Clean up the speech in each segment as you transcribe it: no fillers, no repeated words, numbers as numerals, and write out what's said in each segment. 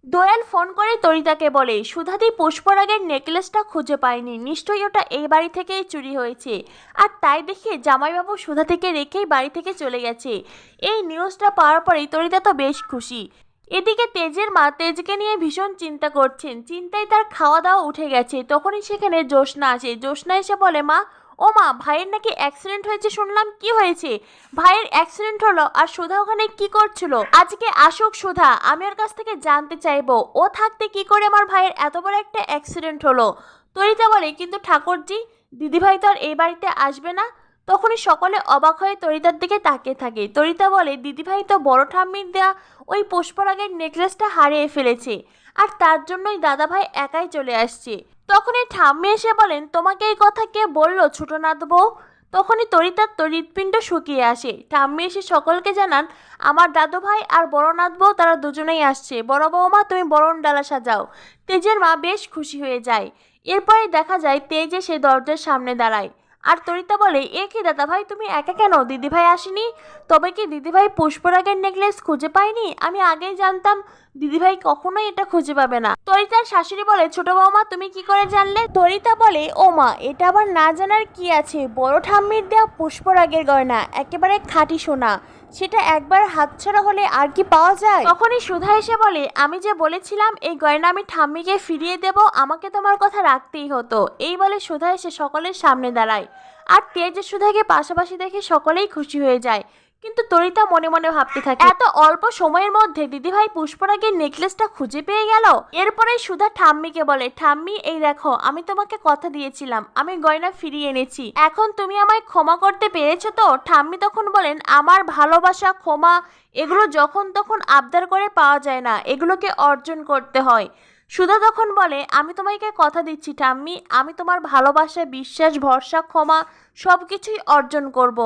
দোয়েল phone করে তরিতাকে বলে সুধাদি পুষ্পরাগের নেকলেসটা খুঁজে পায়নি, নিশ্চয়ই ওটা এই বাড়ি থেকেই চুরি হয়েছে। আর তাই দেখে জামাইবাবু সুধা থেকে রেখেই বাড়ি থেকে চলে গেছে। এই নিউজটা পাওয়ার পরেই তরিতা তো বেশ খুশি। এদিকে তেজের মা তেজকে নিয়ে ভীষণ চিন্তা করছেন, চিন্তায় তার খাওয়া দাওয়া উঠে গেছে। তখনই সেখানে জ্যোৎস্না আসে। জ্যোৎস্না এসে বলে, মা, ও মা, ভাইয়ের নাকি অ্যাক্সিডেন্ট হয়েছে শুনলাম, কি হয়েছে? ভাইয়ের অ্যাক্সিডেন্ট হলো আর সুধা ওখানে কি করছিল? আজকে আসুক সুধা, আমি ওর কাছ থেকে জানতে চাইবো ও থাকতে কি করে আমার ভাইয়ের এত বড় একটা অ্যাক্সিডেন্ট হলো। তরিতা বলে, কিন্তু ঠাকুরজি, দিদিভাই তো আর এই বাড়িতে আসবে না। তখনই সকলে অবাক হয়ে তরিতার দিকে তাকিয়ে থাকে। তরিতা বলে, দিদিভাই তো বড় ঠাম্মির দেয়া ওই পুষ্পরাগের নেকলেসটা হারিয়ে ফেলেছে, আর তার জন্যই দাদাভাই একাই চলে আসছে। তখনই ঠাম্মি এসে বলেন, তোমাকে এই কথা কে বললো ছোট নাথ বউ? তখনই তরিতার হৃৎপিণ্ড শুকিয়ে আসে। ঠাম্মি এসে সকলকে জানান, আমার দাদু ভাই আর বড় নাথ বউ তারা দুজনেই আসছে। বড় বৌমা, তুমি বরণ ডালা সাজাও। তেজের মা বেশ খুশি হয়ে যায়। এরপরে দেখা যায় তেজ এসে দরজার সামনে দাঁড়ায়। আর তরিতা বলে, এ কি দাদা ভাই, তুমি একা কেন? দিদিভাই আসেনি? তবে কি দিদিভাই পুষ্পরাগের নেকলেস খুঁজে পায়নি? আমি আগেই জানতাম দিদিভাই কখনোই এটা খুঁজে পাবে না। তরিতার শাশুড়ি বলে, ছোট বৌমা, তুমি কি করে জানলে? তরিতা বলে, ও মা, এটা আবার না জানার কি আছে? বড় ঠাম্মির দেওয়া পুষ্পরাগের গয়না, একেবারে খাঁটি সোনা। সেটা একবার হাতছাড়া হলে আর কি পাওয়া যায়? তখনই সুধা এসে বলে, আমি যে বলেছিলাম এই গয়না আমি ঠাম্মিকে ফিরিয়ে দেব, আমাকে তোমার কথা রাখতেই হতো। এই বলে সুধা এসে সকলের সামনে দাঁড়ায়। আর তেজ সুধাকে পাশাপাশি দেখে সকলেই খুশি হয়ে যায়। কিন্তু তরিতা মনে মনে ভাবতে থাকে, এত অল্প সময়ের মধ্যে দিদিভাই পুষ্পরাগের নেকলেসটা খুঁজে পেয়ে গেল। এরপরে সুধা ঠাম্মিকে বলে, ঠাম্মি, এই দেখো, আমি তোমাকে কথা দিয়েছিলাম, আমি গয়না ফিরিয়ে এনেছি। এখন তুমি আমায় ক্ষমা করতে পেরেছো তো? ঠাম্মি তখন বলেন, আমার ভালোবাসা, ক্ষমা, এগুলো যখন তখন আবদার করে পাওয়া যায় না, এগুলোকে অর্জন করতে হয়। সুধা তখন বলে, আমি তোমাকে কথা দিচ্ছি ঠাম্মি, আমি তোমার ভালোবাসা, বিশ্বাস, ভরসা, ক্ষমা সব কিছুই অর্জন করব।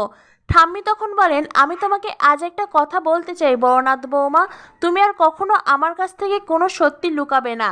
ঠাম্মি তখন বলেন, আমি তোমাকে আজ একটা কথা বলতে চাই বড়নাথ বৌমা, তুমি আর কখনো আমার কাছ থেকে কোনো সত্যি লুকাবে না।